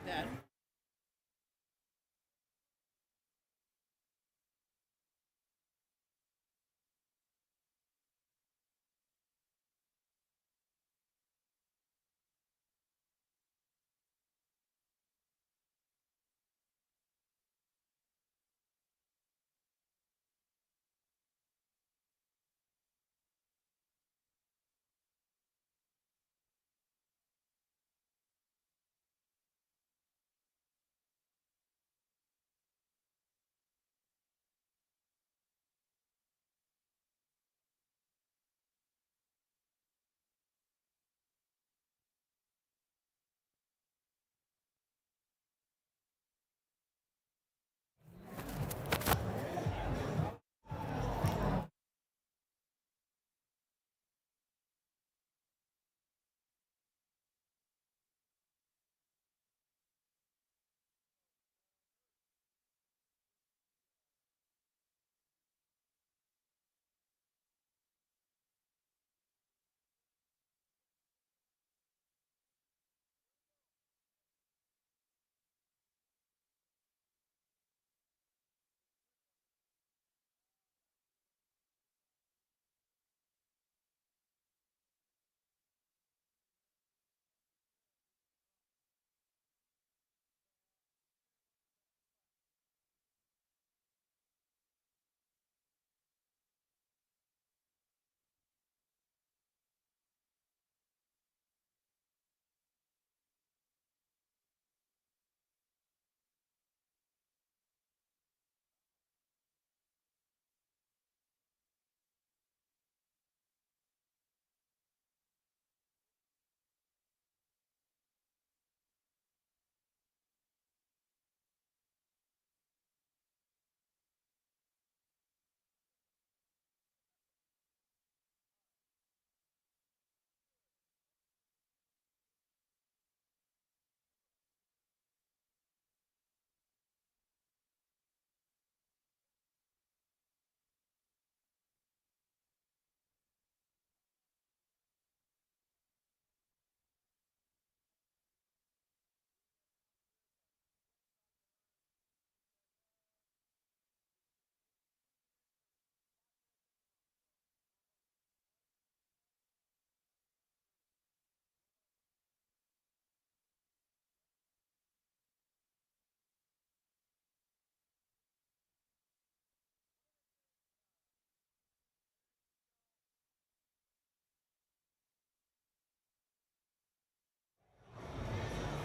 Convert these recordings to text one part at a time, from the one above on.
that.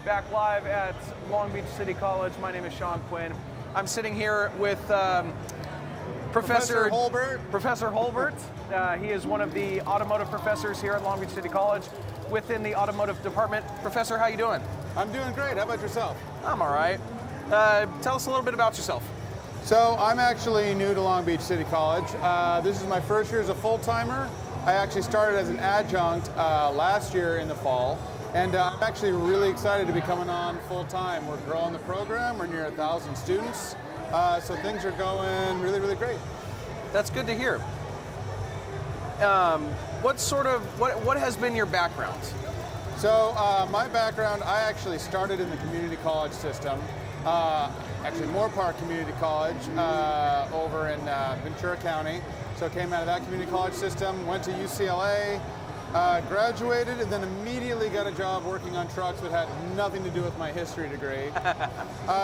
Back live at Long Beach City College. My name is Sean Quinn. I'm sitting here with Professor Holbert. Professor Holbert. He is one of the automotive professors here at Long Beach City College within the automotive department. Professor, how you doing? I'm doing great. How about yourself? I'm all right. Tell us a little bit about yourself. So I'm actually new to Long Beach City College. This is my first year as a full-timer. I actually started as an adjunct last year in the fall. And I'm actually really excited to be coming on full-time. We're growing the program. We're near 1,000 students. So things are going really, really great. That's good to hear. What has been your background? So my background, I actually started in the community college system. Actually, Moorpark Community College over in Ventura County. So I came out of that community college system, went to UCLA, graduated, and then immediately got a job working on trucks that had nothing to do with my history degree.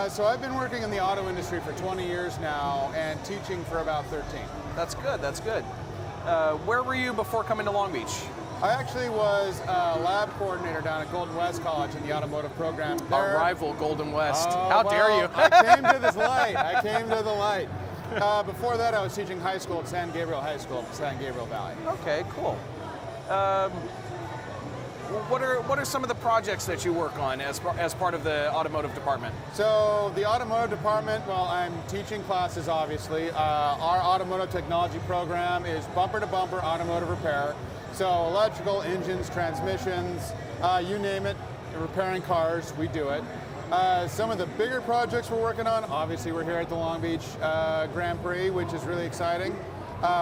So I've been working in the auto industry for 20 years now and teaching for about 13. That's good, that's good. Where were you before coming to Long Beach? I actually was a lab coordinator down at Golden West College in the automotive program. Our rival, Golden West. How dare you? I came to this light. I came to the light. Before that, I was teaching high school at San Gabriel High School in San Gabriel Valley. Okay, cool. What are some of the projects that you work on as part of the automotive department? So the automotive department, well, I'm teaching classes, obviously. Our automotive technology program is bumper-to-bumper automotive repair. So electrical, engines, transmissions, you name it, repairing cars, we do it. Some of the bigger projects we're working on, obviously we're here at the Long Beach Grand Prix, which is really exciting.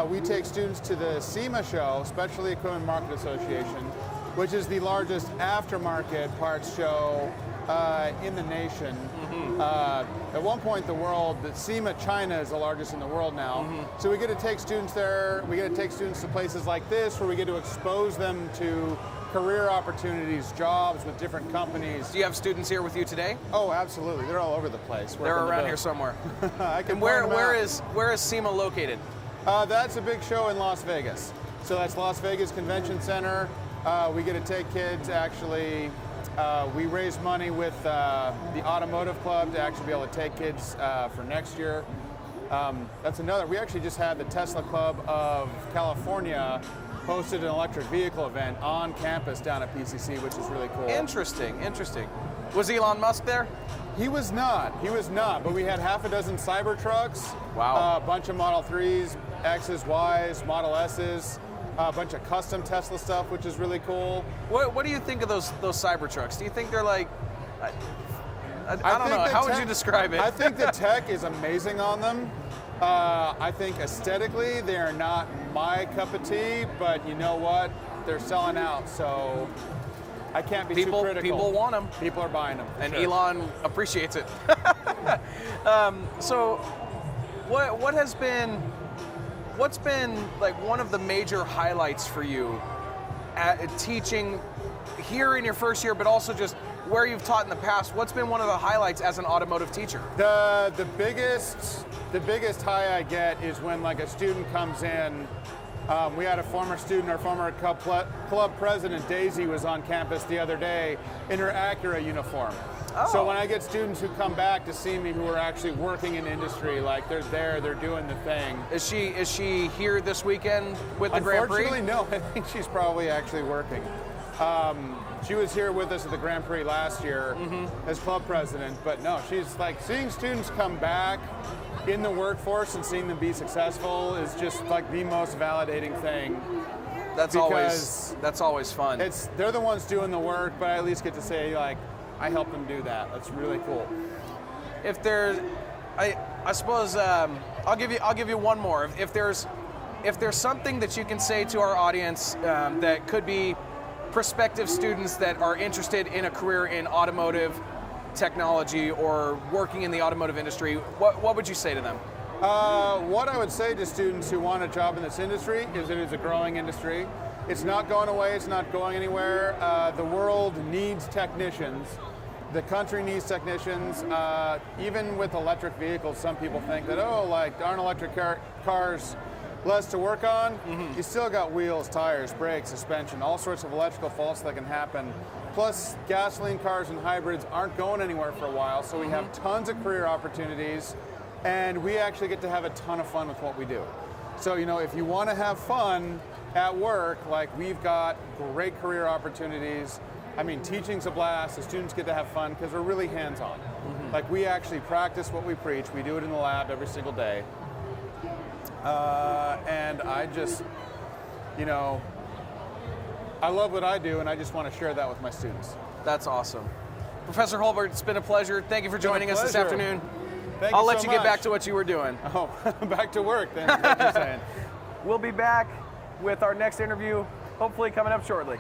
We take students to the SEMA show, Specialty Equipment Market Association, which is the largest aftermarket parts show in the nation. At one point, the world, SEMA China is the largest in the world now. So we get to take students there. We get to take students to places like this where we get to expose them to career opportunities, jobs with different companies. Do you have students here with you today? Oh, absolutely. They're all over the place. They're around here somewhere. I can And point them where out. is SEMA located? That's a big show in Las Vegas. So that's Las Vegas Convention Center. We get to take kids, actually, we raise money with the Automotive Club to actually be able to take kids for next year. That's another, we actually just had the Tesla Club of California hosted an electric vehicle event on campus down at PCC, which is really cool. Interesting, interesting. Was Elon Musk there? He was not, but we had half a dozen Cybertrucks, Wow. a bunch of Model 3s, X's, Y's, Model S's, a bunch of custom Tesla stuff, which is really cool. What do you think of those Cybertrucks? Do you think they're like, I don't know, think the how would tech- you describe it? I think the tech is amazing on them. I think aesthetically they are not my cup of tea, but you know what? They're selling out, so I can't be too critical. People want them. People are buying them. And sure. Elon appreciates it. So what's been like one of the major highlights for you at teaching here in your first year, but also just where you've taught in the past? What's been one of the highlights as an automotive teacher? The biggest high I get is when like a student comes in. We had a former student, our former club president, Daisy, was on campus the other day in her Acura uniform. Oh. So when I get students who come back to see me who are actually working in industry, like they're there, they're doing the thing. Is she here this weekend with the Grand Prix? Unfortunately, no. I think she's probably actually working. She was here with us at the Grand Prix last year as club president, but no, she's like seeing students come back in the workforce and seeing them be successful is just like the most validating thing. That's always fun. They're the ones doing the work, but I at least get to say like I helped them do that. That's really cool. If there's, I suppose I'll give you one more. If there's something that you can say to our audience that could be prospective students that are interested in a career in automotive technology or working in the automotive industry, what would you say to them? What I would say to students who want a job in this industry is it is a growing industry. It's not going away, it's not going anywhere. The world needs technicians. The country needs technicians. Even with electric vehicles, some people think that, oh, like, aren't electric cars less to work on? You still got wheels, tires, brakes, suspension, all sorts of electrical faults that can happen. Plus, gasoline cars and hybrids aren't going anywhere for a while, so we have tons of career opportunities, and we actually get to have a ton of fun with what we do. So, you know, if you want to have fun at work, like, we've got great career opportunities. I mean, teaching's a blast. The students get to have fun because we're really hands-on. Like, we actually practice what we preach. We do it in the lab every single day. And I just, you know, I love what I do, and I just want to share that with my students. That's awesome. Professor Holbert, it's been a pleasure. Thank you for joining us this afternoon. I'll let you get back to what you were doing. Oh, back to work then, is what you're saying. We'll be back with our next interview, hopefully coming up shortly.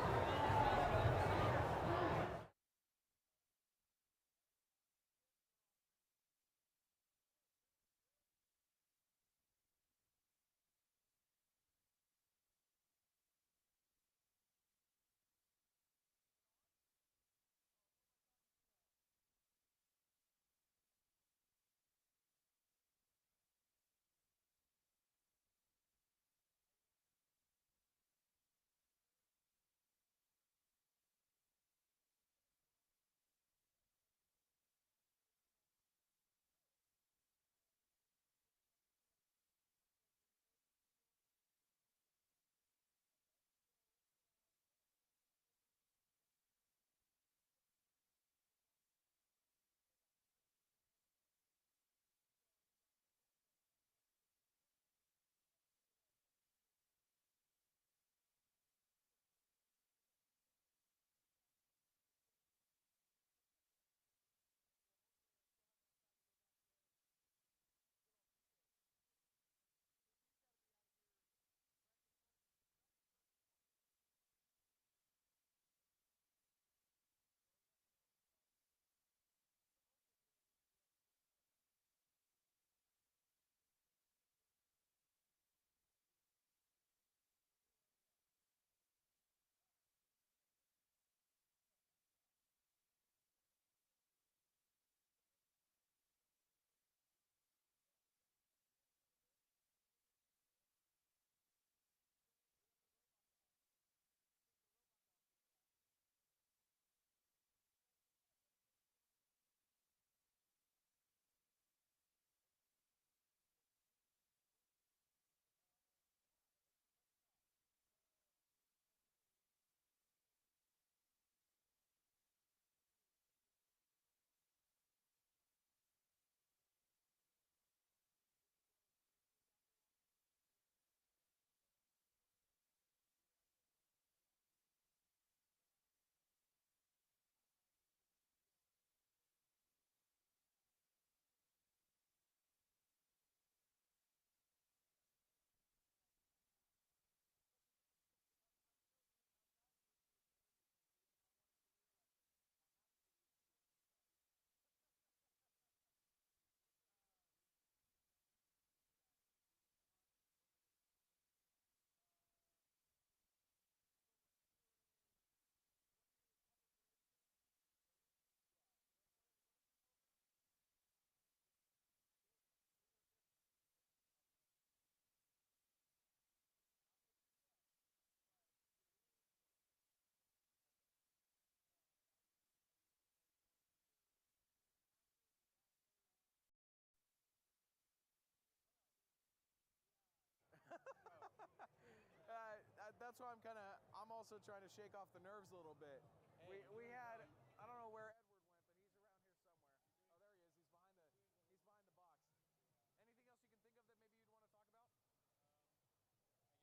that's why I'm also trying to shake off the nerves a little bit. We had, I don't know where Edward went, but he's around here somewhere. Oh, there he is. He's behind the box.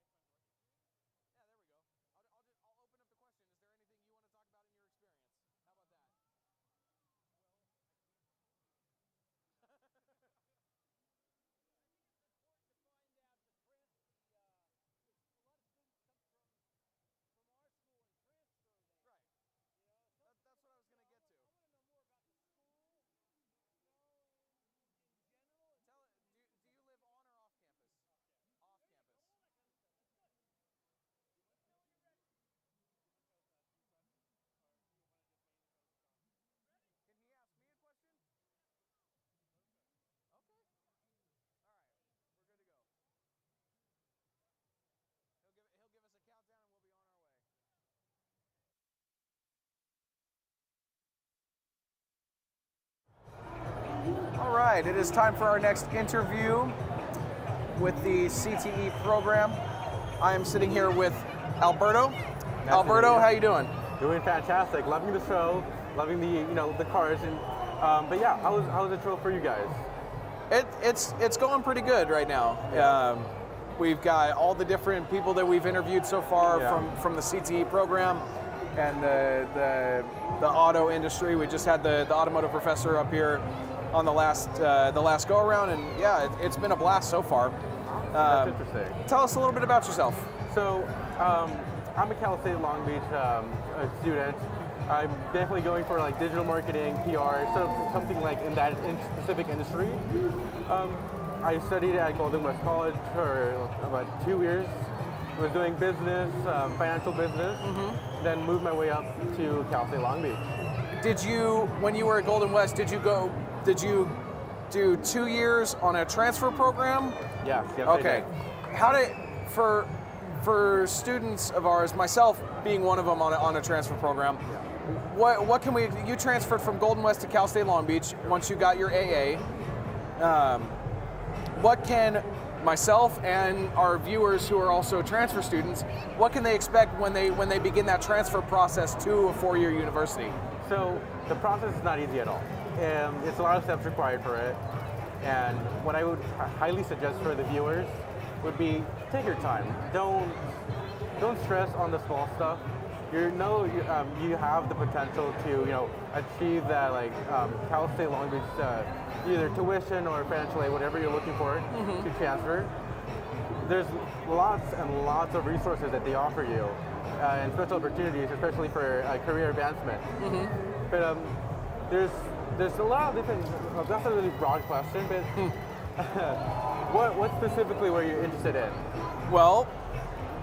Anything else you can think of that maybe you'd want to talk about? Yeah, there we go. I'll open up the question. Is there anything you want to talk about in your experience? How about that? Right. That's what I was going to get to. Do you live on or off campus? Off campus. Can he ask me a question? Okay. All right. We're good to go. He'll give us a countdown and we'll be on our way. All right, it is time for our next interview with the CTE program. I am sitting here with Alberto. Alberto, how you doing? Doing fantastic. Loving the show. Loving the cars and but yeah, how was the show for you guys? It's going pretty good right now. Yeah. We've got all the different people that we've interviewed so far from the CTE program and the auto industry. We just had the automotive professor up here on the last go around, and yeah, it's been a blast so far. That's interesting. Tell us a little bit about yourself. So I'm a Cal State Long Beach student. I'm definitely going for like digital marketing, PR, something like in that specific industry. I studied at Golden West College for about 2 years. Was doing business, financial business, then moved my way up to Cal State Long Beach. Did you, when you were at Golden West, did you do 2 years on a transfer program? Yes, Okay. How did, for students of ours, myself being one of them on a transfer program, what can you transferred from Golden West to Cal State Long Beach once you got your AA. What can myself and our viewers who are also transfer students, what can they expect when they begin that transfer process to a 4-year university? So the process is not easy at all. It's a lot of steps required for it. And what I would highly suggest for the viewers would be take your time. Don't stress on the small stuff. You have the potential to achieve that Cal State Long Beach either tuition or financial aid, whatever you're looking for to transfer. There's lots and lots of resources that they offer you and special opportunities, especially for career advancement. But there's a lot of different. That's a really broad question, but what specifically were you interested in? Well,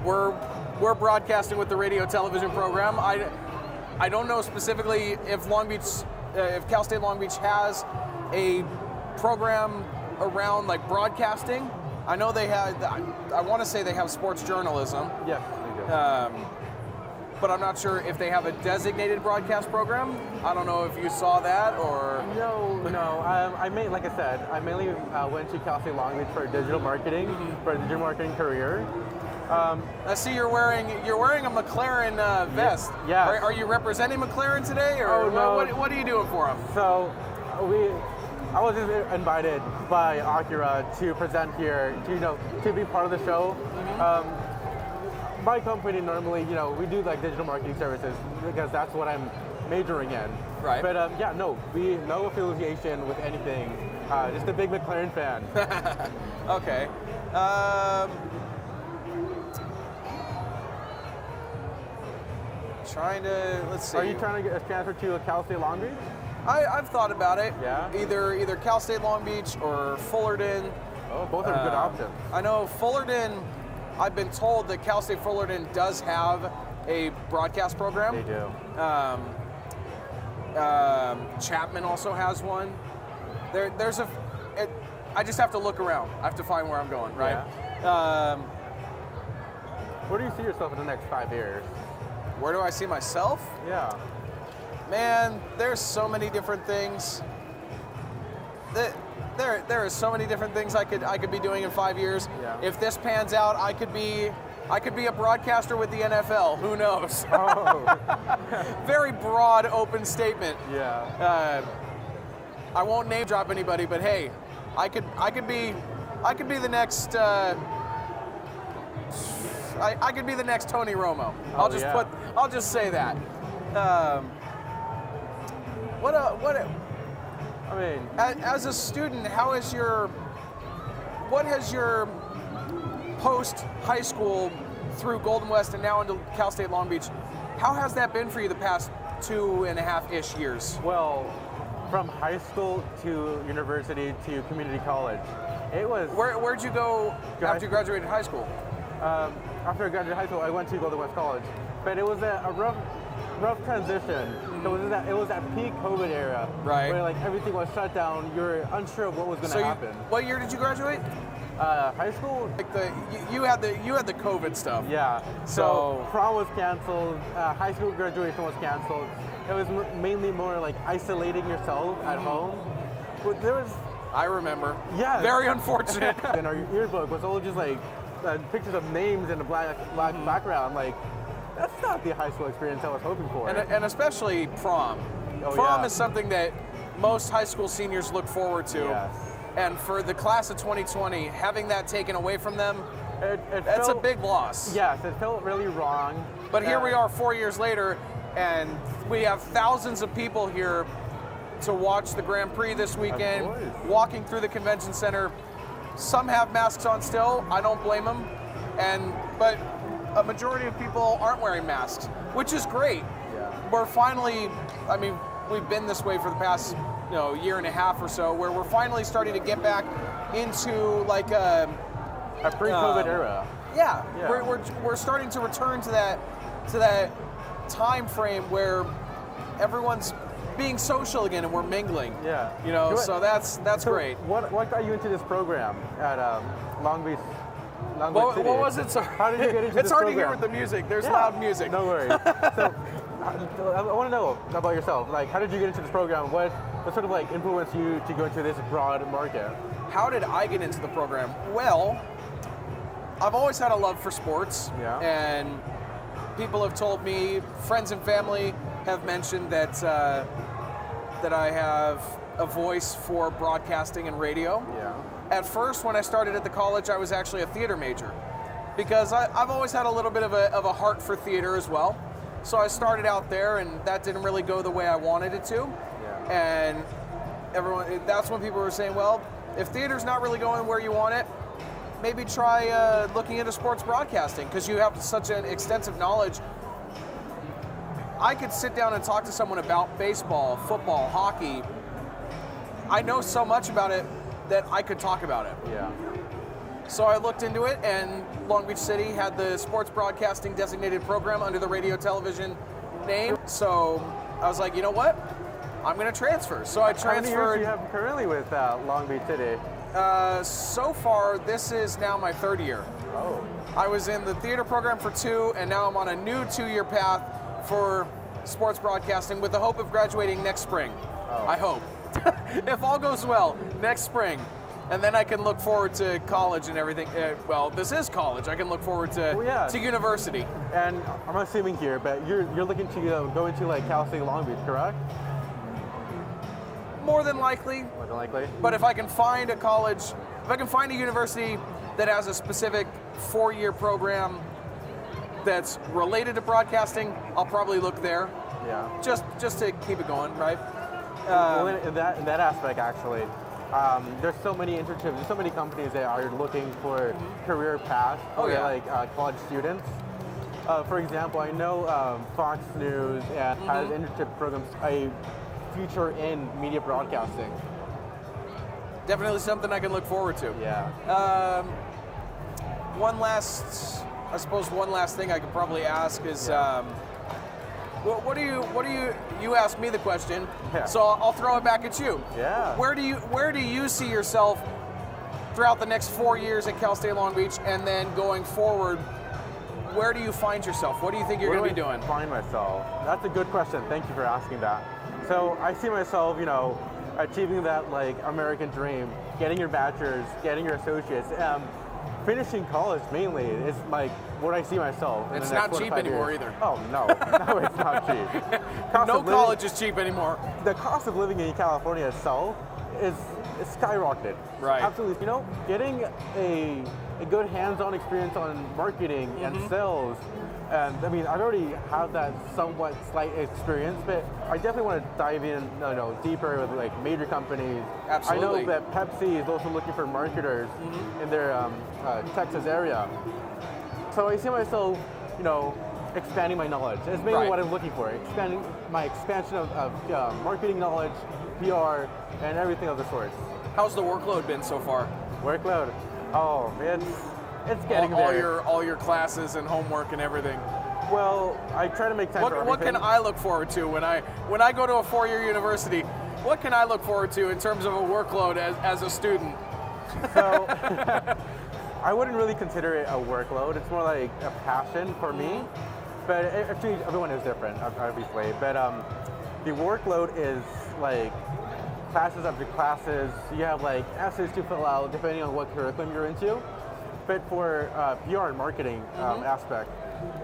we're broadcasting with the radio television program. I don't know specifically if if Cal State Long Beach has a program around like broadcasting. I know they had. I want to say they have sports journalism. Yes, they do. But I'm not sure if they have a designated broadcast program. I don't know if you saw that or. No. I mainly went to Cal State Long Beach for digital marketing, for a digital marketing career. I see you're wearing a McLaren vest. Yeah. Are you representing McLaren today, or no. what are you doing for them? So I was just invited by Acura to present here, to be part of the show. My company normally, we do like digital marketing services because that's what I'm majoring in. Right. But no affiliation with anything. Just a big McLaren fan. Okay. Let's see. Are you trying to get a transfer to a Cal State Long Beach? I've thought about it. Yeah. Either Cal State Long Beach or Fullerton. Oh, both are good options. I know Fullerton. I've been told that Cal State Fullerton does have a broadcast program. They do. Chapman also has one. I just have to look around. I have to find where I'm going, right? Yeah. Where do you see yourself in the next 5 years? Where do I see myself? Yeah. Man, there's so many different things. There are so many different things I could be doing in 5 years. Yeah. If this pans out, I could be I could be a broadcaster with the NFL. Who knows? Oh. Very broad, open statement. Yeah. I won't name drop anybody, but hey, I could be the next. I could be the next Tony Romo. I'll just say that. I mean, as a student, what has your post high school through Golden West and now into Cal State Long Beach, how has that been for you the past 2.5-ish years? well, from high school to university to community college, it was. Where'd you go after you graduated high school? After I graduated high school, I went to Golden West College, but it was a rough transition. So it was that peak COVID era, Right. where like everything was shut down. You were unsure of what was going to happen. What year did you graduate? High school. Like you had the COVID stuff. Yeah. So- prom was canceled. High school graduation was canceled. It was mainly more like isolating yourself at home. But there was. I remember. Yeah. Very unfortunate. And our yearbook was all just like pictures of names in a black background. Like, that's not the high school experience I was hoping for. And especially prom. Oh, Prom yeah. is something that most high school seniors look forward to. Yes. And for the class of 2020, having that taken away from them, It that's a felt- big loss. Yes, it felt really wrong. But here we are 4 years later, and we have thousands of people here to watch the Grand Prix this weekend, course. walking through the convention center. Some have masks on still, I don't blame them, but a majority of people aren't wearing masks, which is great. Yeah. We're finally, we've been this way for the past year and a half or so, where we're finally starting to get back into like A pre-COVID era. yeah. Yeah. We're starting to return to that time frame where everyone's being social again and we're mingling. Yeah. So that's So great. What got you into this program at Long Beach? What City? was it? Sorry. How did you get into It's this hard to program? hear with the music. There's Yeah. loud music. No worries. So, I want to know about yourself. Like, how did you get into this program? What sort of like influenced you to go into this broad market? How did I get into the program? Well, I've always had a love for sports. Yeah. And people have told me, friends and family have mentioned that that I have a voice for broadcasting and radio. Yeah. At first, when I started at the college, I was actually a theater major because I've always had a little bit of a heart for theater as well. So I started out there, and that didn't really go the way I wanted it to. Yeah. And that's when people were saying, well, if theater's not really going where you want it, maybe try looking into sports broadcasting because you have such an extensive knowledge. I could sit down and talk to someone about baseball, football, hockey. I know so much about it that I could talk about it. Yeah. So I looked into it, and Long Beach City had the sports broadcasting designated program under the radio television name. So I was like, you know what? I'm going to transfer. So I How many years do transferred. you have currently with Long Beach City? So far, this is now my third year. Oh. I was in the theater program for 2, and now I'm on a new 2-year path for sports broadcasting with the hope of graduating next spring. Oh. I hope. If all goes well, next spring. And then I can look forward to college and everything. Well, this is college. I can look forward to Well, yeah. to university. And I'm assuming here, but you're looking to go into like Cal State Long Beach, correct? More than likely. More than likely. But if I can find a college, if I can find a university that has a specific 4-year program that's related to broadcasting, I'll probably look there. Yeah. Just to keep it going, right? Well, in that aspect, actually, there's so many internships, there's so many companies that are looking for career paths for Oh, yeah. like college students. For example, I know Fox News has internship programs, a future in media broadcasting. Definitely something I can look forward to. Yeah. One last thing I could probably ask is, what do you asked me the question, Yeah. so I'll throw it back at you. Yeah. Where do you see yourself throughout the next 4 years at Cal State Long Beach, and then going forward, where do you find yourself? What do you think you're Where going to do be I doing? Find myself. That's a good question. Thank you for asking that. So I see myself, achieving that like American dream, getting your bachelor's, getting your associates. finishing college mainly is like what I see myself. In It's the next not 4 to cheap 5 anymore years. either. Oh no, no, it's not cheap. Cost No of living- college is cheap anymore. The cost of living in California itself is skyrocketed. Right. Absolutely. You know, getting a good hands-on experience on marketing and sales. And I mean, I've already had that somewhat slight experience, but I definitely want to dive in, deeper with like major companies. Absolutely. I know that Pepsi is also looking for marketers in their Texas area. So I see myself, expanding my knowledge. That's mainly Right. what I'm looking for. Expansion of marketing knowledge, PR, and everything of the sorts. How's the workload been so far? Workload. Oh, it's getting there. All your classes and homework and everything. Well, I try to make time for everything. What can I look forward to when I go to a 4-year university? What can I look forward to in terms of a workload as a student? So, I wouldn't really consider it a workload. It's more like a passion for me. But actually, everyone is different, obviously. But the workload is like classes after classes. You have like essays to fill out depending on what curriculum you're into. But for PR and marketing aspect,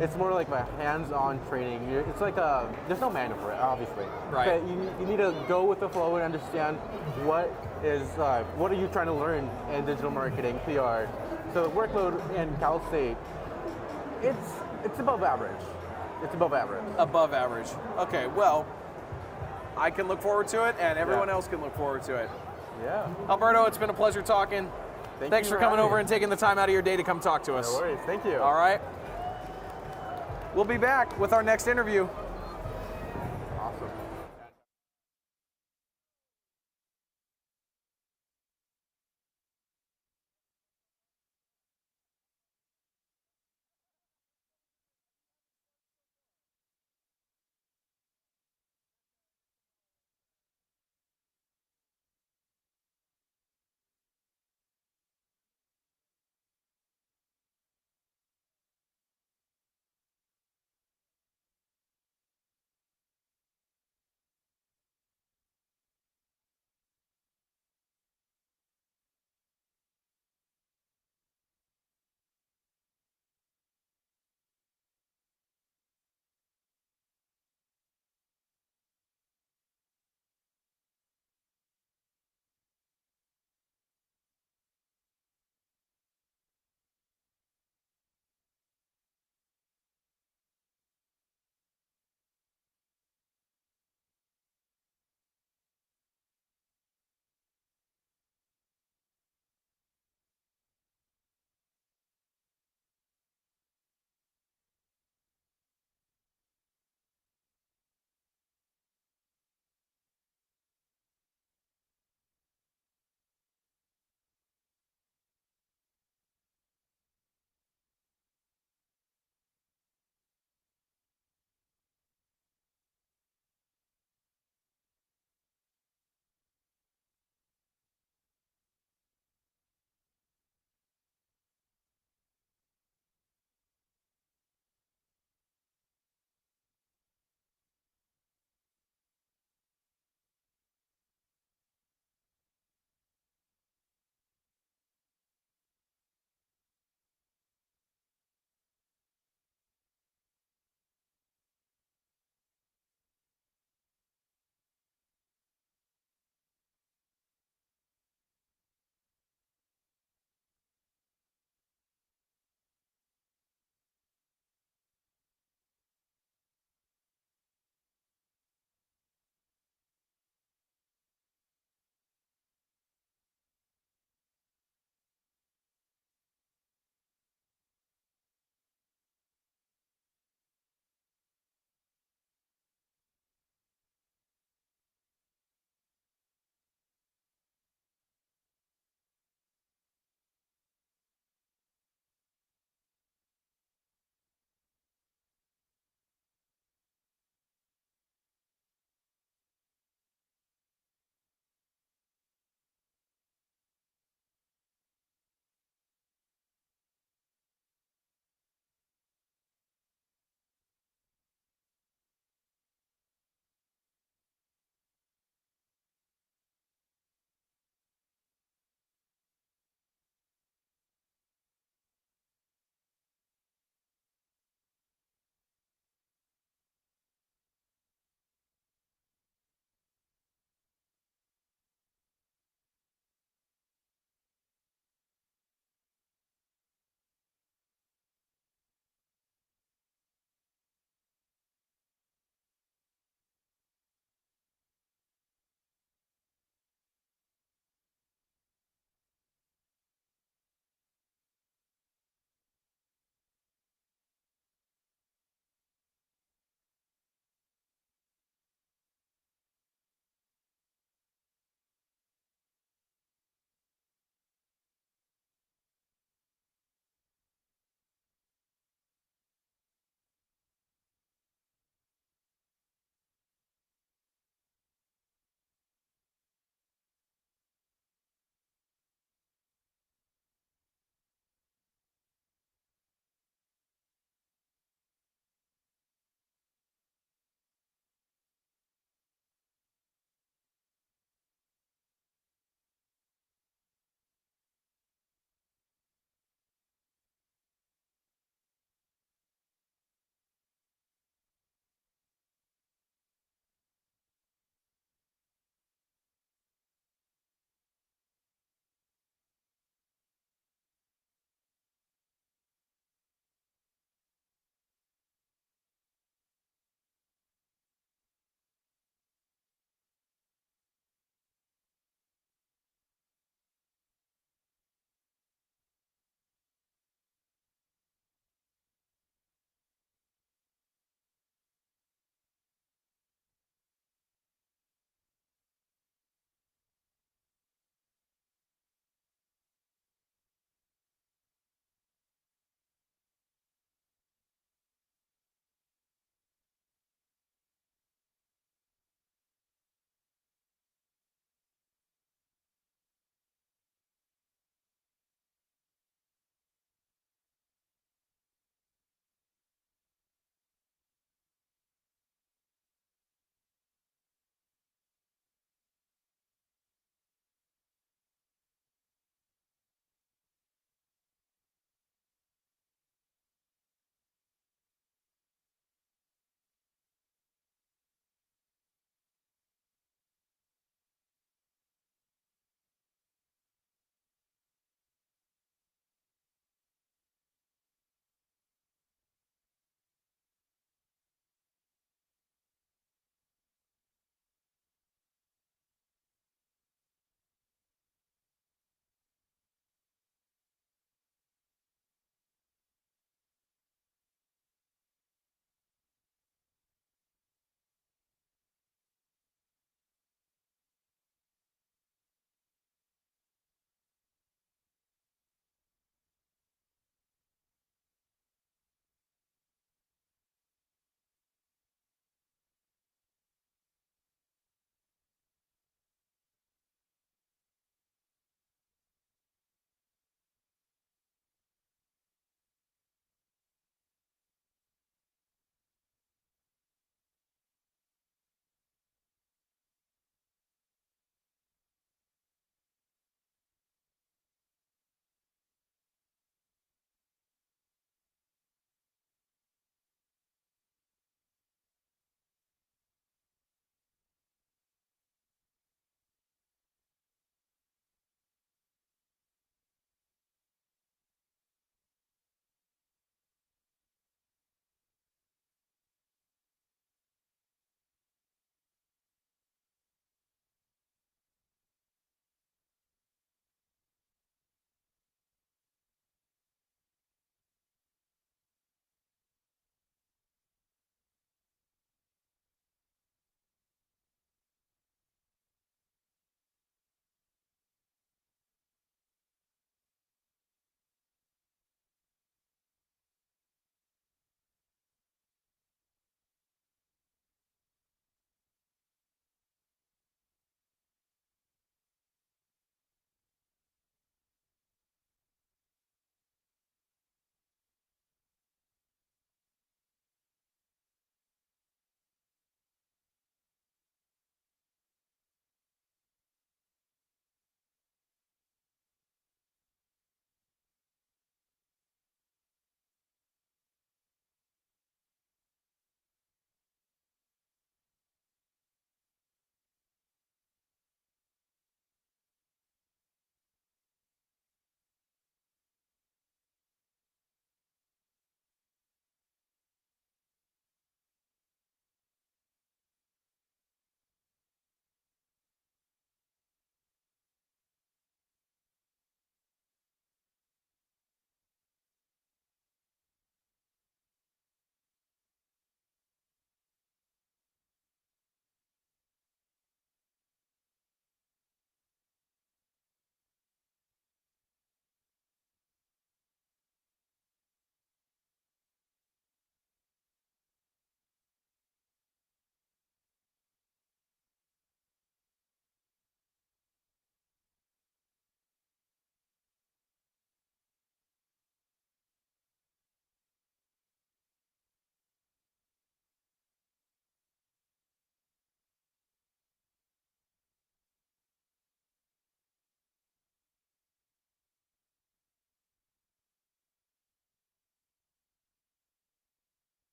it's more like my hands-on training. It's like there's no manual for it, obviously. Right. But you need to go with the flow and understand what are you trying to learn in digital marketing, PR. So the workload in Cal State, it's above average. It's above average. Above average. Okay, well, I can look forward to it, and everyone Yeah. else can look forward to it. Yeah. Alberto, it's been a pleasure talking. Thanks you for coming having over me. and taking the time out of your day to come talk to us. No worries. Thank you. All right. We'll be back with our next interview.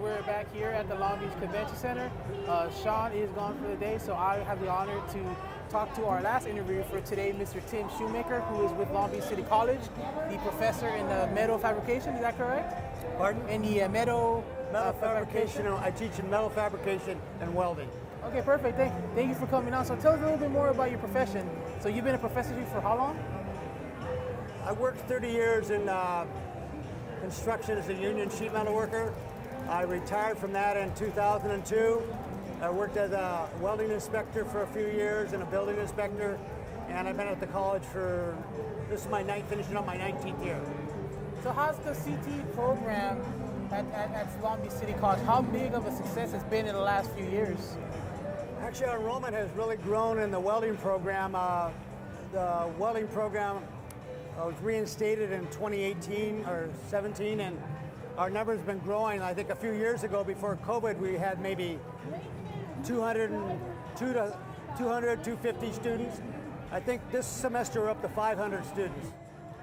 we're back here at the Long Beach Convention Center. Sean is gone for the day, so I have the honor to talk to our last interview for today, Mr. Tim Shoemaker, who is with Long Beach City College, the professor in metal fabrication. Is that correct? Pardon? In the metal fabrication. I teach in metal fabrication and welding. Okay, perfect. Thank you for coming on. So tell us a little bit more about your profession. So you've been a professor here for how long? I worked 30 years in construction as a union sheet metal worker. I retired from that in 2002. I worked as a welding inspector for a few years and a building inspector, and I've been at the college for, this is finishing up my 19th year. So how's the CTE program at Long Beach City College? How big of a success has been in the last few years? Actually, our enrollment has really grown in the welding program. The welding program was reinstated in 2018 or 17, and our number's been growing. I think a few years ago, before COVID, we had maybe 250 students. I think this semester we're up to 500 students.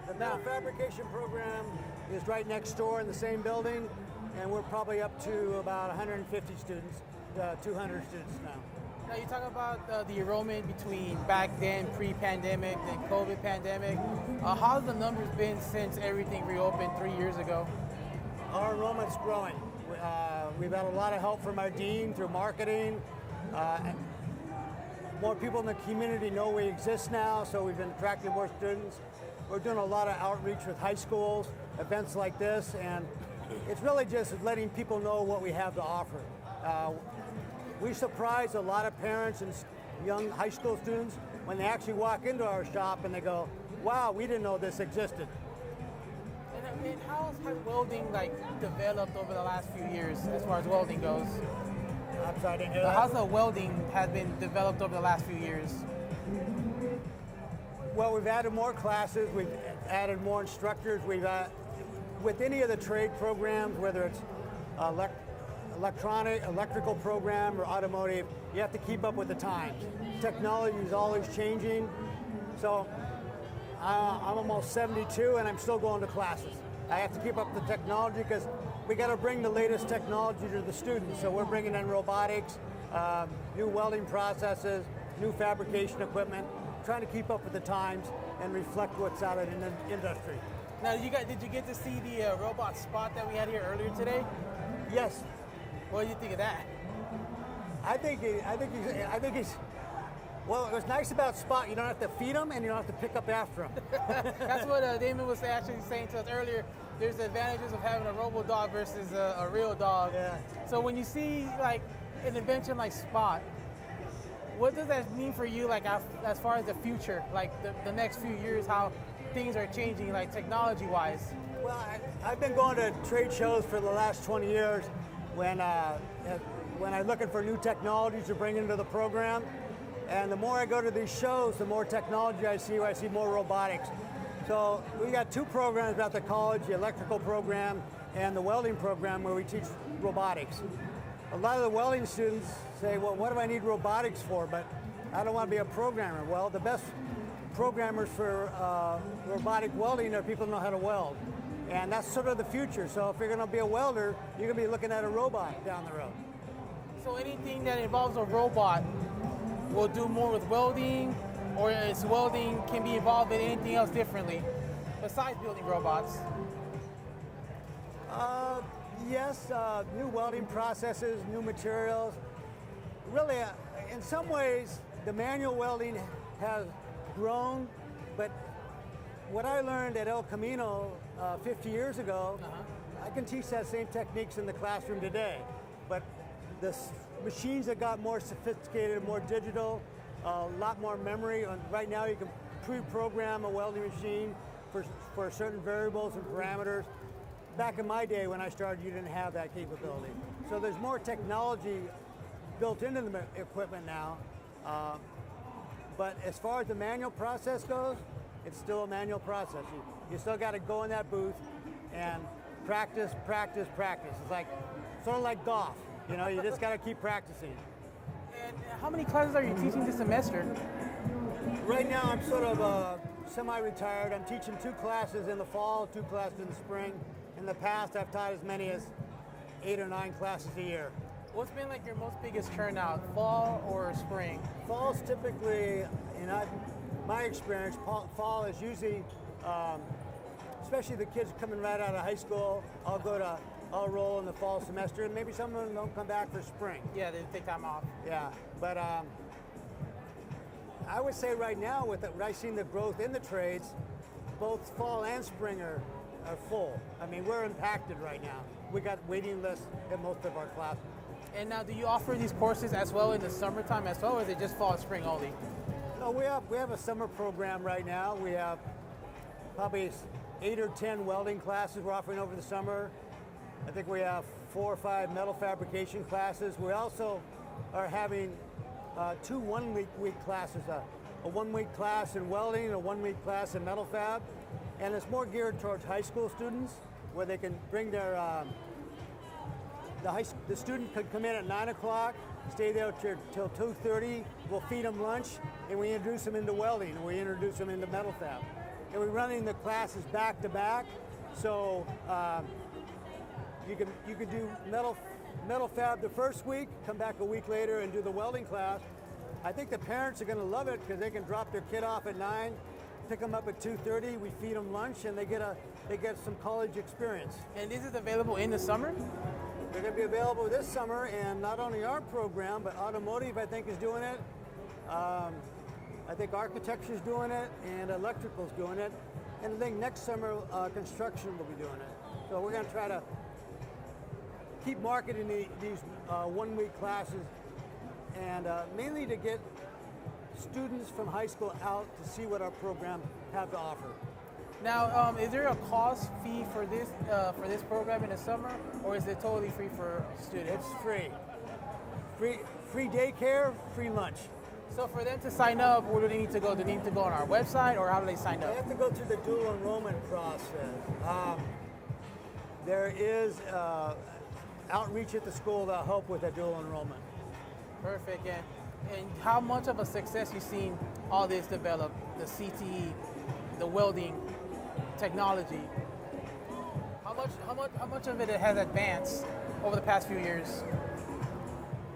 The metal fabrication program is right next door in the same building, and we're probably up to about 150 students, 200 students now. Now you talk about the enrollment between back then, pre-pandemic, then COVID pandemic. How's the numbers been since everything reopened 3 years ago? Our enrollment's growing. We've had a lot of help from our dean through marketing. More people in the community know we exist now, so we've been attracting more students. We're doing a lot of outreach with high schools, events like this, and it's really just letting people know what we have to offer. We surprise a lot of parents and young high school students when they actually walk into our shop and they go, wow, we didn't know this existed. And how has welding developed over the last few years as far as welding goes? I'm sorry, I didn't hear that. How's the welding has been developed over the last few years? Well, we've added more classes, we've added more instructors. With any of the trade programs, whether it's electrical program or automotive, you have to keep up with the times. Technology is always changing. So I'm almost 72 and I'm still going to classes. I have to keep up with the technology because we got to bring the latest technology to the students. So we're bringing in robotics, new welding processes, new fabrication equipment, trying to keep up with the times and reflect what's out in the industry. Now, did you get to see the robot spot that we had here earlier today? Yes. What do you think of that? I think he's. Well, what's nice about Spot, you don't have to feed him and you don't have to pick up after him. That's what Damon was actually saying to us earlier. There's the advantages of having a robo dog versus a real dog. Yeah. So when you see an invention like Spot, what does that mean for you, as far as the future, the next few years, how things are changing, technology-wise? Well, I've been going to trade shows for the last 20 years when I'm looking for new technologies to bring into the program. And the more I go to these shows, the more technology I see more robotics. So we got two programs at the college, the electrical program and the welding program, where we teach robotics. A lot of the welding students say, well, what do I need robotics for? But I don't want to be a programmer. Well, the best programmers for robotic welding are people who know how to weld. And that's sort of the future. So if you're going to be a welder, you're going to be looking at a robot down the road. So anything that involves a robot will do more with welding, or is welding can be involved in anything else differently besides building robots? Yes, new welding processes, new materials. Really, in some ways, the manual welding has grown, but what I learned at El Camino 50 years ago, I can teach that same techniques in the classroom today. But the machines that got more sophisticated, more digital, a lot more memory. Right now you can pre-program a welding machine for certain variables and parameters. Back in my day when I started, you didn't have that capability. So there's more technology built into the equipment now. But as far as the manual process goes, it's still a manual process. You still got to go in that booth and practice, practice, practice. It's sort of like golf. You just got to keep practicing. And how many classes are you teaching this semester? Right now, I'm sort of semi-retired. I'm teaching 2 classes in the fall, 2 classes in the spring. In the past, I've taught as many as 8 or 9 classes a year. What's been like your most biggest turnout, fall or spring? Fall's typically, in my experience, fall is usually, especially the kids coming right out of high school, I'll roll in the fall semester, and maybe some of them don't come back for spring. Yeah, they take time off. Yeah, but I would say right now, with I've seen the growth in the trades, both fall and spring are full. I mean, we're impacted right now. We got waiting lists at most of our classes. And now, do you offer these courses as well in the summertime as well, or is it just fall and spring only? No, we have a summer program right now. We have probably 8 or 10 welding classes we're offering over the summer. I think we have 4 or 5 metal fabrication classes. We also are having 2 one-week classes, a 1-week class in welding, a 1-week class in metal fab, and it's more geared towards high school students, where they can bring their the student could come in at 9 o'clock, stay there till 2:30. We'll feed them lunch, and we introduce them into welding, and we introduce them into metal fab. And we're running the classes back to back, so you could do metal fab the first week, come back a week later and do the welding class. I think the parents are going to love it because they can drop their kid off at 9, pick them up at 2:30. We feed them lunch, and they get some college experience. And is it available in the summer? They're going to be available this summer, and not only our program, but automotive, I think, is doing it. I think architecture's doing it, and electrical's doing it. And I think next summer, construction will be doing it. So we're going to try to keep marketing these 1-week classes, and mainly to get students from high school out to see what our program have to offer. Now, is there a cost fee for this program in the summer, or is it totally free for students? It's free. Free daycare, free lunch. So for them to sign up, where do they need to go? Do they need to go on our website, or how do they sign They up? have to go through the dual enrollment process. There is outreach at the school that'll help with that dual enrollment. Perfect. And how much of a success you seen all this develop? The CTE, the welding, technology. How much of it has advanced over the past few years?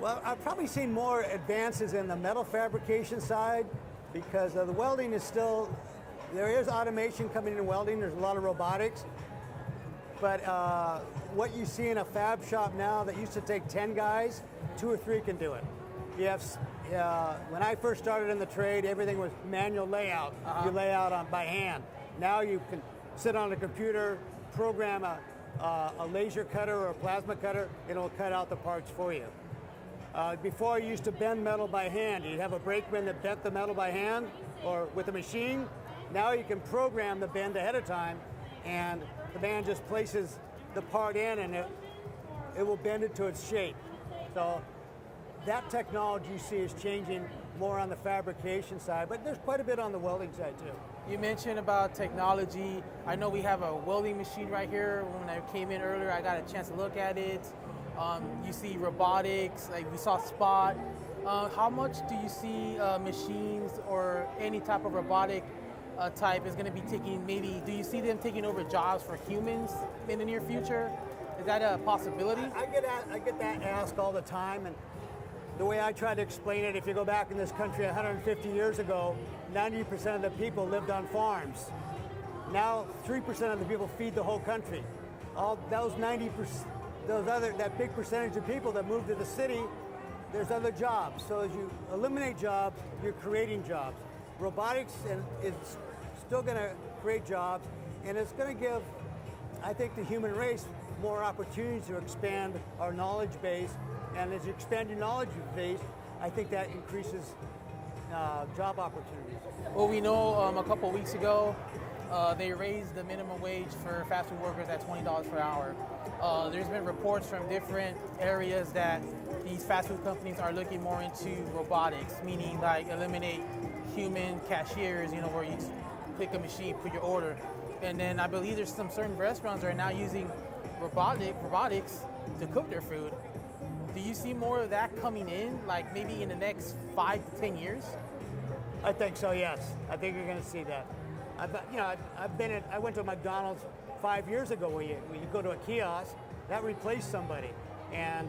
Well, I've probably seen more advances in the metal fabrication side, because the welding is still, there is automation coming in welding, there's a lot of robotics, but what you see in a fab shop now that used to take 10 guys, 2 or 3 can do it. You have, when I first started in the trade, everything was manual layout. You lay out by hand. Now you can sit on a computer, program a laser cutter or a plasma cutter, and it'll cut out the parts for you. Before, you used to bend metal by hand. You'd have a brakeman that bent the metal by hand or with a machine. Now you can program the bend ahead of time, and the man just places the part in, and it will bend it to its shape. So that technology you see is changing more on the fabrication side, but there's quite a bit on the welding side too. You mentioned about technology. I know we have a welding machine right here. When I came in earlier, I got a chance to look at it. You see robotics, like we saw Spot. How much do you see machines or any type of robotic type is going to be taking, maybe, do you see them taking over jobs for humans in the near future? Is that a possibility? I get that asked all the time, and the way I try to explain it, if you go back in this country 150 years ago, 90% of the people lived on farms. Now 3% of the people feed the whole country. All those 90%, that big percentage of people that move to the city, there's other jobs. So as you eliminate jobs, you're creating jobs. Robotics is still going to create jobs, and it's going to give, I think, the human race more opportunities to expand our knowledge base. And as you expand your knowledge base, I think that increases job opportunities. Well, we know a couple of weeks ago, they raised the minimum wage for fast food workers at $20 per hour. There's been reports from different areas that these fast food companies are looking more into robotics, meaning like eliminate human cashiers, where you click a machine, put your order. And then I believe there's some certain restaurants that are now using robotics to cook their food. Do you see more of that coming in, like maybe in the next 5 to 10 years? I think so, yes. I think you're going to see that. I went to McDonald's 5 years ago where you go to a kiosk, that replaced somebody. And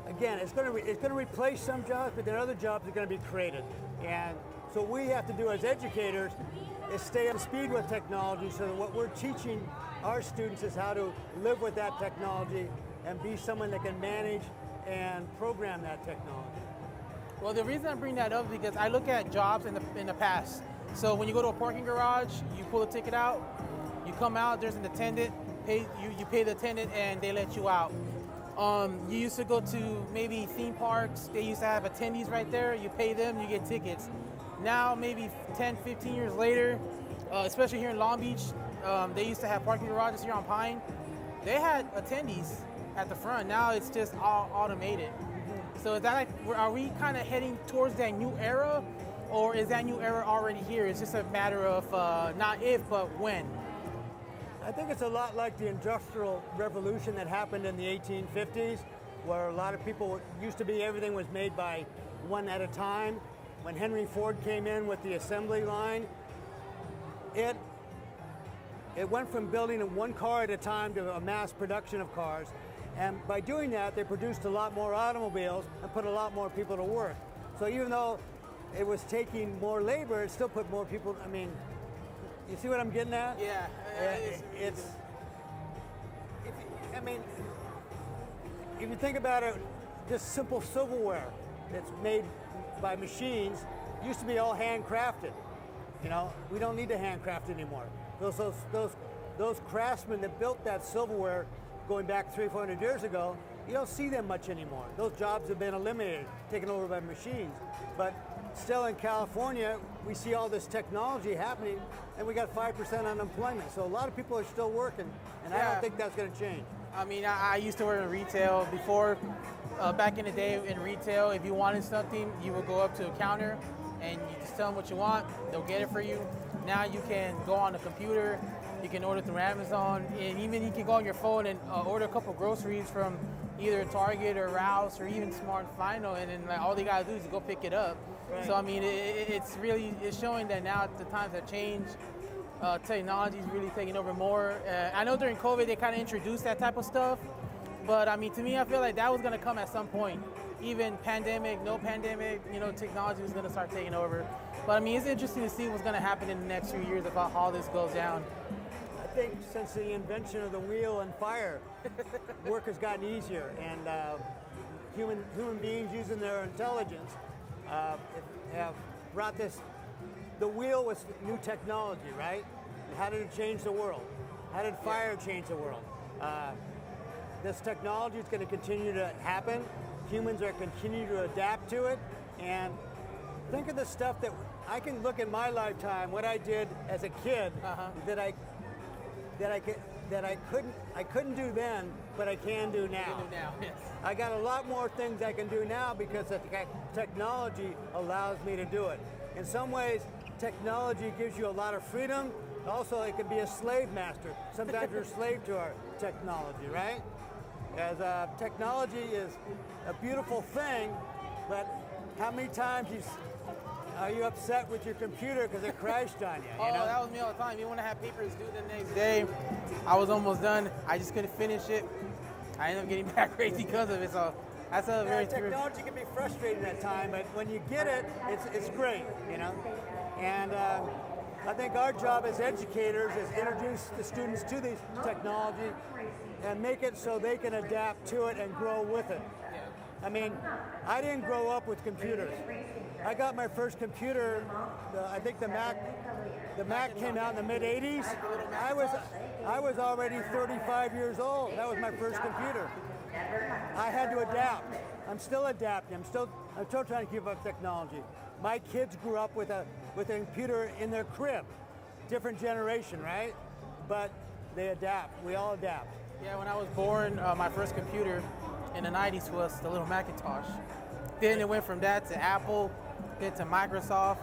again, it's going to replace some jobs, but then other jobs are going to be created. And so what we have to do as educators is stay up to speed with technology, so that what we're teaching our students is how to live with that technology and be someone that can manage and program that technology. Well, the reason I bring that up is because I look at jobs in the past. So when you go to a parking garage, you pull a ticket out, you come out, there's an attendant, you pay the attendant and they let you out. You used to go to maybe theme parks, they used to have attendees right there, you pay them, you get tickets. Now, maybe 10, 15 years later, especially here in Long Beach, they used to have parking garages here on Pine. They had attendees at the front. Now it's just all automated. So is that like, are we kind of heading towards that new era, or is that new era already here? It's just a matter of not if, but when. I think it's a lot like the Industrial Revolution that happened in the 1850s, where a lot of people used to be, everything was made by one at a time. When Henry Ford came in with the assembly line, it went from building one car at a time to a mass production of cars. And by doing that, they produced a lot more automobiles and put a lot more people to work. So even though it was taking more labor, it still put more people, I mean, you see what I'm getting at? Yeah. If you think about it, just simple silverware that's made by machines used to be all handcrafted. You know, we don't need to handcraft anymore. Those craftsmen that built that silverware going back 300, 400 years ago, you don't see them much anymore. Those jobs have been eliminated, taken over by machines. But still in California, we see all this technology happening, and we got 5% unemployment. So a lot of people are still working, and I don't think that's going to change. I mean, I used to work in retail before. Back in the day in retail, if you wanted something, you would go up to a counter and you just tell them what you want, they'll get it for you. Now you can go on the computer, you can order through Amazon, and even you can go on your phone and order a couple groceries from either Target or Rouse or even Smart Final, and then like, all they gotta do is go pick it up. Right. So I mean, it's showing that now the times have changed. Technology is really taking over more. I know during COVID they kind of introduced that type of stuff, but I mean, to me, I feel like that was going to come at some point. Even pandemic, no pandemic, you know, technology was going to start taking over. But I mean, it's interesting to see what's going to happen in the next few years about how this goes down. I think since the invention of the wheel and fire, work has gotten easier, and human beings using their intelligence have brought this. The wheel was new technology, right? How did it change the world? How did fire change the world? This technology is going to continue to happen. Humans are continue to adapt to it. And think of the stuff that I can look at my lifetime, what I did as a kid that I couldn't do then, but I can do now. Yes. I got a lot more things I can do now because the technology allows me to do it. In some ways, technology gives you a lot of freedom. Also, it can be a slave master. Sometimes you're a slave to our technology, right? As technology is a beautiful thing, but how many times are you upset with your computer because it crashed on you? You know? That was me all the time. Even when I had papers due the next day, I was almost done. I just couldn't finish it. I ended up getting back crazy because of it. So that's a very technology can be frustrating at times, but when you get it, it's great, you know. And I think our job as educators is introduce the students to these technology and make it so they can adapt to it and grow with it. I mean, I didn't grow up with computers. I got my first computer, I think the Mac came out in the mid-'80s. I was already 35 years old. That was my first computer. I had to adapt. I'm still adapting. I'm still trying to keep up with technology. My kids grew up with a computer in their crib. Different generation, right? But they adapt. We all adapt. Yeah, when I was born, my first computer in the 90s was the little Macintosh. Then it went from that to Apple, then to Microsoft,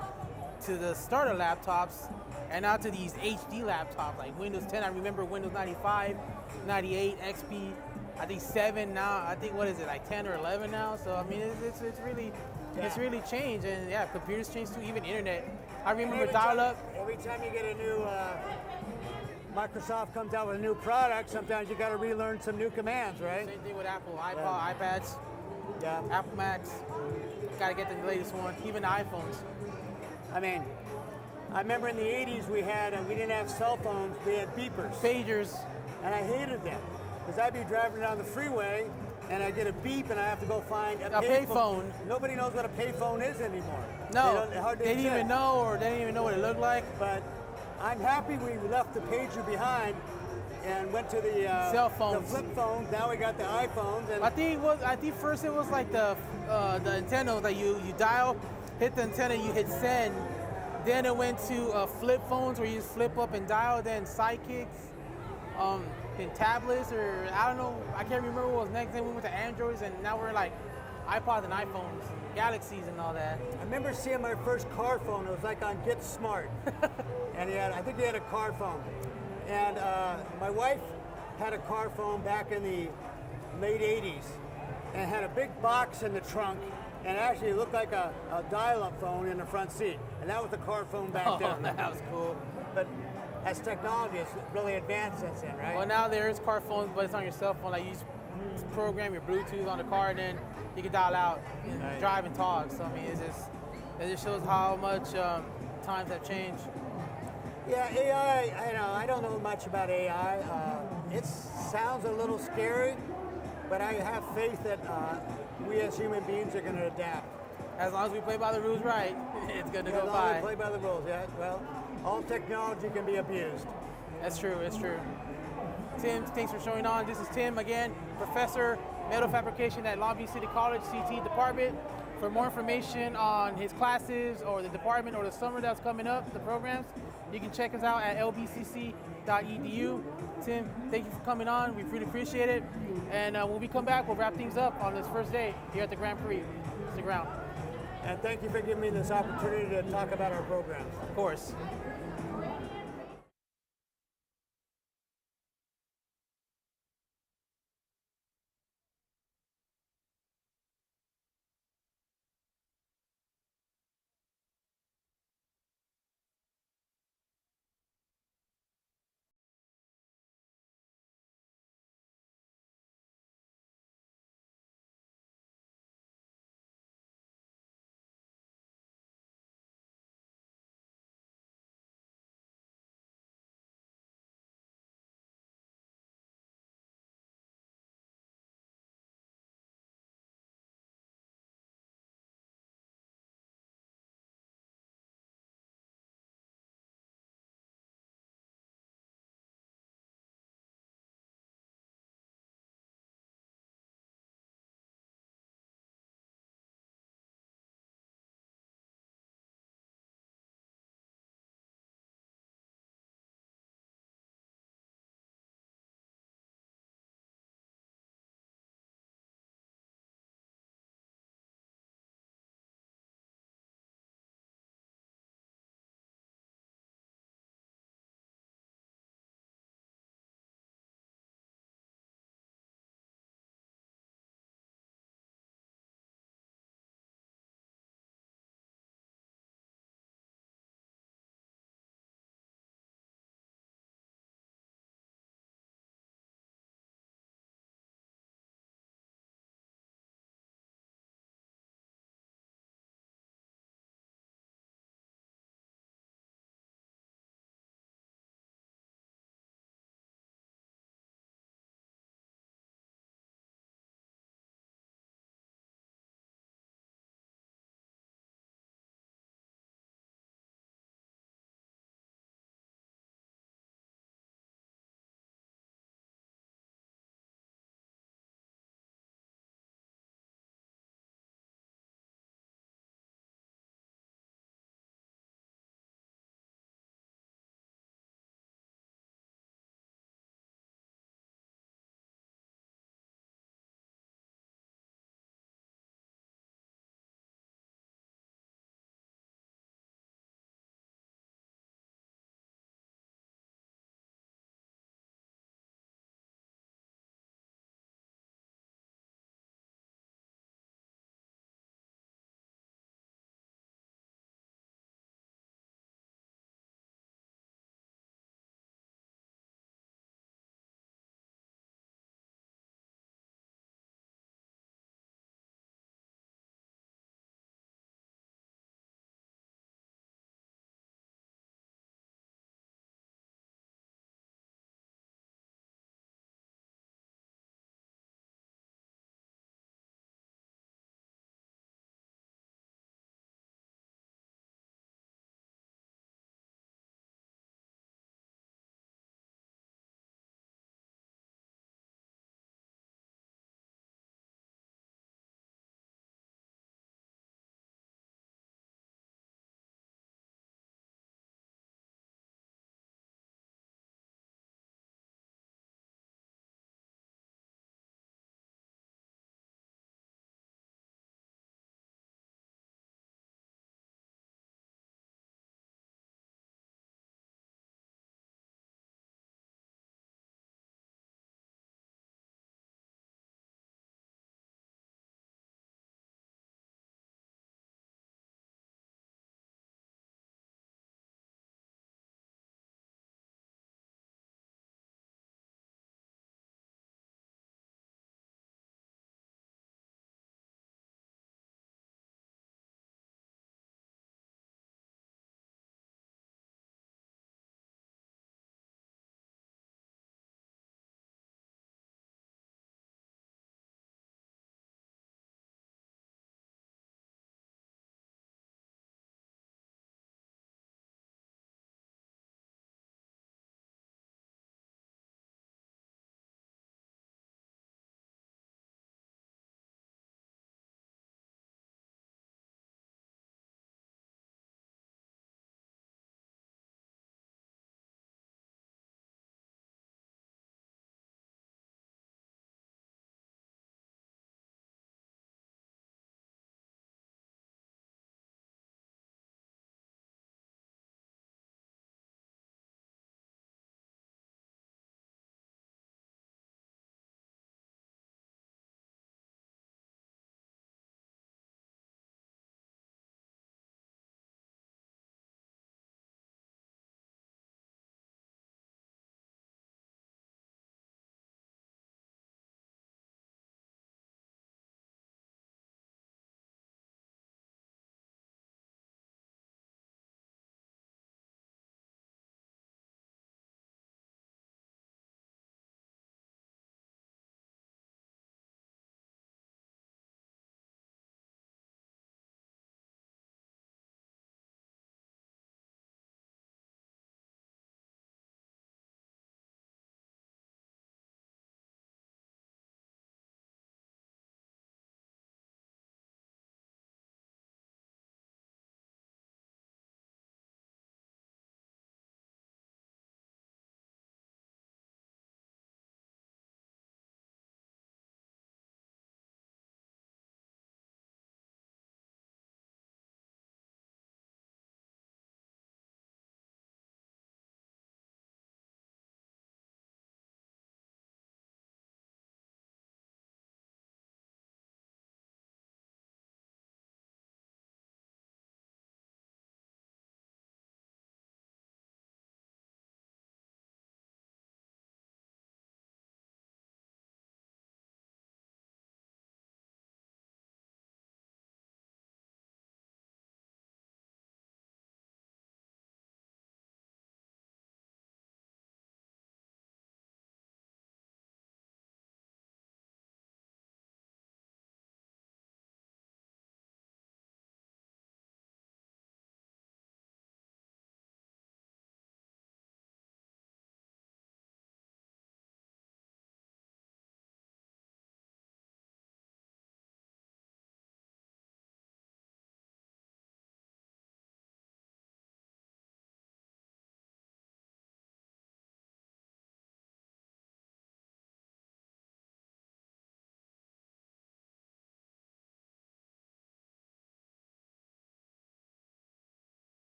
to the starter laptops, and now to these HD laptops like Windows 10. I remember Windows 95, 98, XP, I think 7 now. I think, what is it, like 10 or 11 now? So I mean, it's really changed, and yeah, computers changed too, even internet. I remember dial-up. Every time you get a Microsoft comes out with a new product, sometimes you got to relearn some new commands, right? Same thing with Apple, iPod, iPads, Yeah. Apple Macs. Got to get the latest one, even the iPhones. I mean, I remember in the 80s we didn't have cell phones, we had beepers. Pagers. And I hated them because I'd be driving down the freeway and I get a beep and I have to go find a payphone. Nobody knows what a payphone is anymore. No, they didn't even know, or they didn't even know what it looked like. But I'm happy we left the pager behind and went to the cell phones, the flip phones. Now we got the iPhones. And I think first it was like the antenna that you dial, hit the antenna, you hit send. Then it went to flip phones where you just flip up and dial. Then sidekicks, then tablets, or I don't know. I can't remember what was next. Then we went to Androids, and now we're like iPods and iPhones, and Galaxies, and all that. I remember seeing my first car phone. It was like on Get Smart, and I think he had a car phone. And my wife had a car phone back in the late 80s, and had a big box in the trunk, and actually it looked like a dial-up phone in the front seat. And that was the car phone back then. That was cool. But as technology has really advanced since then, right? Well, now there is car phones, but it's on your cell phone. Like you just program your Bluetooth on the car, and then you can dial out and drive and talk. So I mean, it just shows how much times have changed. Yeah, AI, I don't know much about AI. It sounds a little scary, but I have faith that we as human beings are going to adapt. As long as we play by the rules right, it's going to go As long by. as we play by the rules, yeah. Well, all technology can be abused. That's true, it's true. Tim, thanks for showing on. This is Tim again, Professor Metal Fabrication at Long Beach City College CTE Department. For more information on his classes or the department or the summer that's coming up, the programs, you can check us out at lbcc.edu. Tim, thank you for coming on. We really appreciate it. And when we come back, we'll wrap things up on this first day here at the Grand Prix. Stick around. And thank you for giving me this opportunity to talk about our programs. Of course.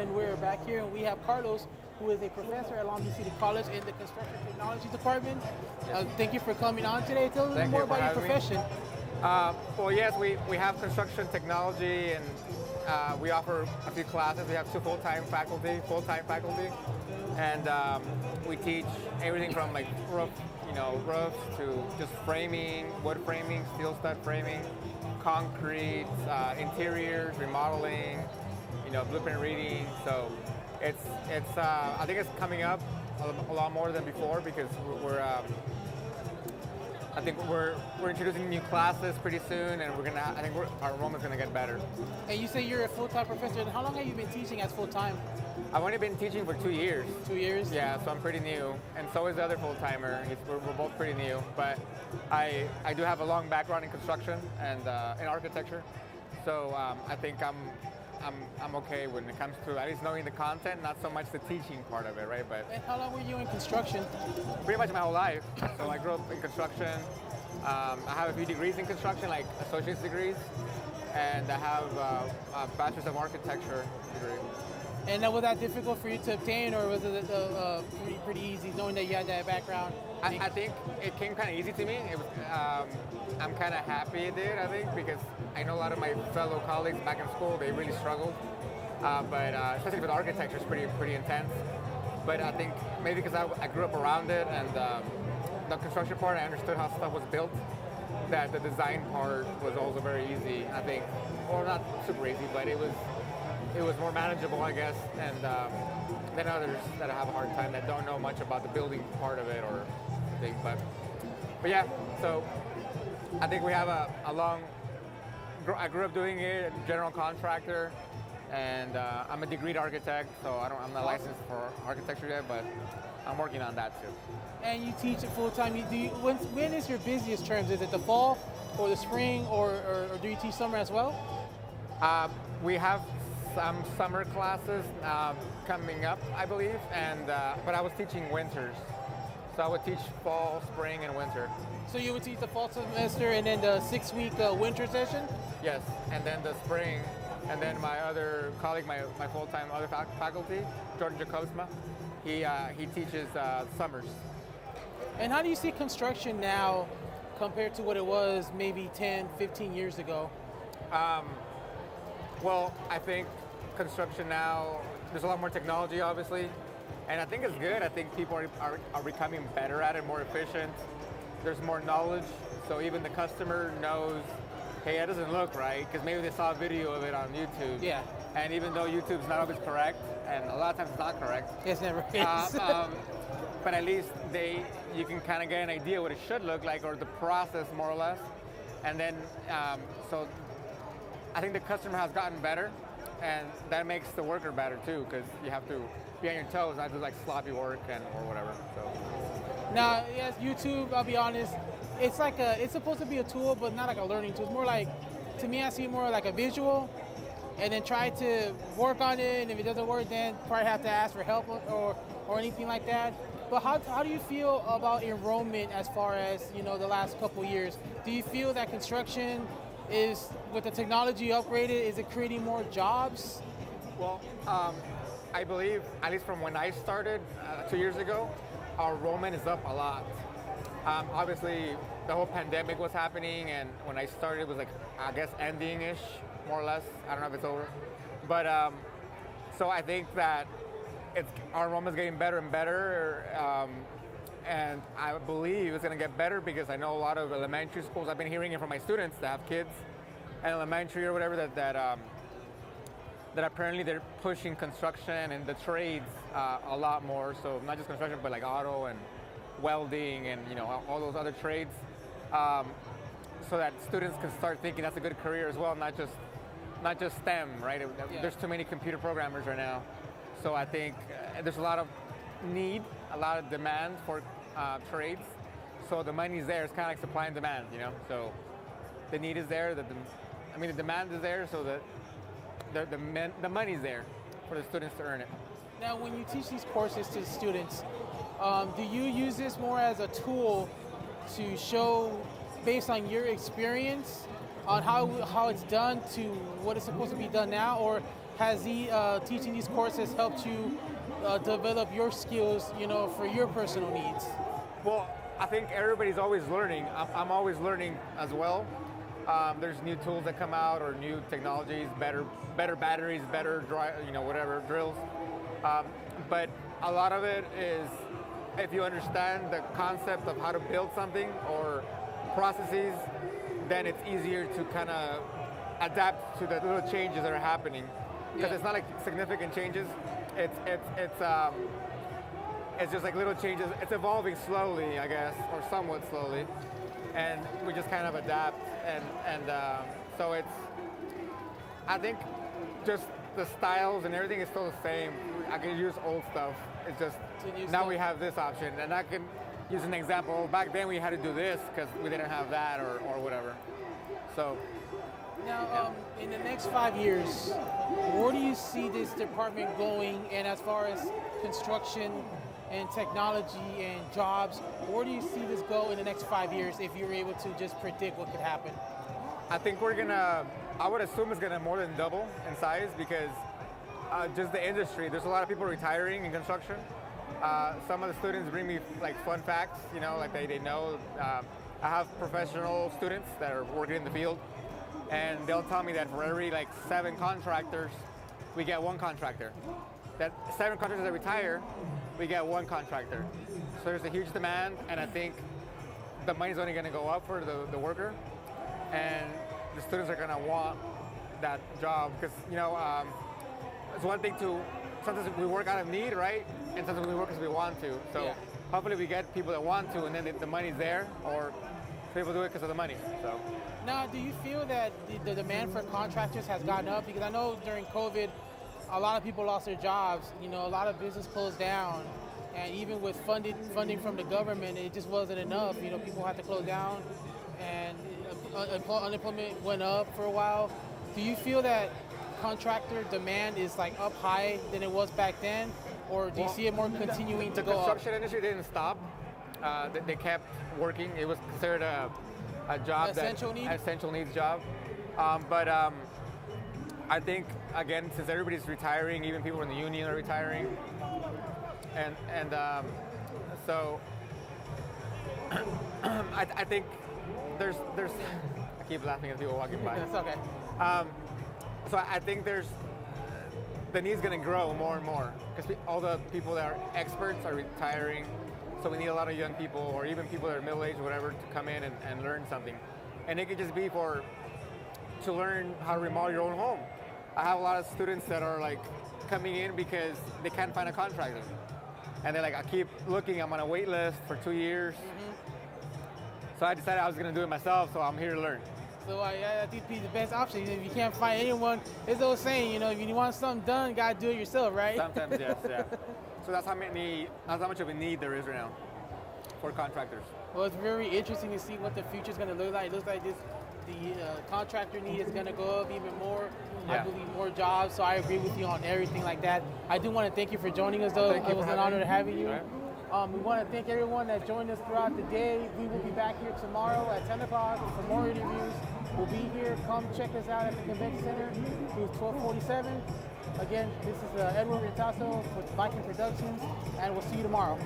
and we're back here, and we have Carlos, who is a professor at Long Beach City College in the Construction Technology Department. Thank you for coming on today. Tell us more about your profession. Well, yes, we have construction technology, and we offer a few classes. We have two full-time faculty, and we teach everything from like roofs to just framing, wood framing, steel stud framing, concrete, interiors, remodeling, blueprint reading. So it's I think it's coming up a lot more than before because I think we're introducing new classes pretty soon, and our enrollment's gonna get better. And you say you're a full-time professor. And how long have you been teaching as full-time? I've only been teaching for 2 years. 2 years? Yeah, so I'm pretty new, and so is the other full-timer. We're both pretty new, but I do have a long background in construction and in architecture, so I think I'm okay when it comes to at least knowing the content, not so much the teaching part of it, right? But And how long were you in construction? pretty much my whole life. So I grew up in construction. I have a few degrees in construction, like associate's degrees, and I have a bachelor's of architecture degree. And was that difficult for you to obtain, or was it pretty easy, knowing that you had that background? I think it came kind of easy to me. It was, I'm kind of happy it did, I think, because I know a lot of my fellow colleagues back in school, they really struggled. But especially with architecture, it's pretty intense. But I think maybe because I grew up around it, and the construction part, I understood how stuff was built, that the design part was also very easy, I think. Or not super easy, but it was more manageable, I guess, and than others that have a hard time that don't know much about the building part of it or thing. But yeah, so I think we have I grew up doing it, general contractor, and I'm a degreed architect, so I'm not licensed for architecture yet, but I'm working on that too. And you teach it full time. When is your busiest terms? Is it the fall or the spring, or do you teach summer as well? We have some summer classes coming up, I believe, and but I was teaching winters, so I would teach fall, spring, and winter. So you would teach the fall semester and then the 6-week winter session? Yes, and then the spring, and then my other colleague, my full-time other faculty, Jordan Jacobsma, he teaches summers. And how do you see construction now compared to what it was maybe 10, 15 years ago? Well, I think construction now, there's a lot more technology, obviously, and I think it's good. I think people are becoming better at it, more efficient. There's more knowledge, so even the customer knows, hey, it doesn't look right, because maybe they saw a video of it on YouTube. Yeah. And even though YouTube's not always correct, and a lot of times it's not correct. It's never is. But at least you can kind of get an idea what it should look like, or the process more or less. And then, so I think the customer has gotten better, and that makes the worker better too, because you have to be on your toes, not just like sloppy work or whatever. So. Now, yes, YouTube, I'll be honest, it's supposed to be a tool, but not like a learning tool. It's more like, to me, I see it more like a visual, and then try to work on it, and if it doesn't work, then probably have to ask for help or anything like that. But how do you feel about enrollment as far as, the last couple years? Do you feel that construction is, with the technology upgraded, is it creating more jobs? Well, I believe, at least from when I started 2 years ago, our enrollment is up a lot. Obviously, the whole pandemic was happening, and when I started, it was like, I guess, ending-ish, more or less. I don't know if it's over. But, so I think that our enrollment's getting better and better, and I believe it's going to get better because I know a lot of elementary schools, I've been hearing it from my students that have kids in elementary or whatever, that apparently they're pushing construction and the trades a lot more. So not just construction, but like auto and welding and all those other trades, so that students can start thinking that's a good career as well, not just STEM, right? Yeah. There's too many computer programmers right now. So I think there's a lot of need, a lot of demand for trades. So the money's there. It's kind of like supply and demand, So the need is there. The demand is there, so that the money's there for the students to earn it. Now, when you teach these courses to students, do you use this more as a tool to show, based on your experience, on how it's done to what is supposed to be done now, or has teaching these courses helped you develop your skills, for your personal needs? Well, I think everybody's always learning. I'm always learning as well. There's new tools that come out or new technologies, better batteries, better whatever drills. But a lot of it is, if you understand the concept of how to build something or processes, then it's easier to kind of adapt to the little changes that are happening. Because it's not like significant changes. It's just like little changes. It's evolving slowly, I guess, or somewhat slowly, and we just kind of adapt. And so I think just the styles and everything is still the same. I can use old stuff. It's just now we have this option, and I can use an example. Back then we had to do this because we didn't have that or whatever. So. Now, in the next 5 years, where do you see this department going? And as far as construction and technology and jobs, where do you see this go in the next 5 years if you're able to just predict what could happen? I think I would assume it's gonna more than double in size because just the industry, there's a lot of people retiring in construction. Some of the students bring me like fun facts, like they know. I have professional students that are working in the field, and they'll tell me that for every 7 contractors, we get 1 contractor. That 7 contractors that retire, we get 1 contractor. So there's a huge demand, and I think the money's only going to go up for the worker, and the students are going to want that job because it's one thing to sometimes we work out of need, right? And sometimes we work because we want to. So hopefully we get people that want to, and then the money's there, or people do it because of the money. So. Now, do you feel that the demand for contractors has gotten up? Because I know during COVID, a lot of people lost their jobs. A lot of business closed down, and even with funding from the government, it just wasn't enough. People had to close down, and unemployment went up for a while. Do you feel that contractor demand is up high than it was back then, or do you see it more continuing to go up? The construction industry didn't stop. They kept working. It was considered a job essential needs job. But I think again, since everybody's retiring, even people in the union are retiring, and so I think there's I keep laughing at people walking by. That's okay. So I think the need's going to grow more and more because all the people that are experts are retiring. So we need a lot of young people, or even people that are middle-aged or whatever, to come in and learn something. And it could just be to learn how to remodel your own home. I have a lot of students that are coming in because they can't find a contractor. And they're like, I keep looking, I'm on a wait list for 2 years. Mm-hmm. So I decided I was gonna do it myself, so I'm here to learn. So I think it'd be the best option. If you can't find anyone, it's the old saying, if you want something done, you gotta do it yourself, right? Sometimes, yes, yeah. So that's how much of a need there is right now for contractors. Well, it's very interesting to see what the future's going to look like. It looks like the contractor need is going to go up even more. Yeah. I believe more jobs. So I agree with you on everything like that. I do want to thank you for joining us, though. It was an honor to have you. Right. We want to thank everyone that joined us throughout the day. We will be back here tomorrow at 10 o'clock for more interviews. We'll be here. Come check us out at the Convention Center. Booth 1247. Again, this is Edward Ritasso with Viking Productions, and we'll see you tomorrow.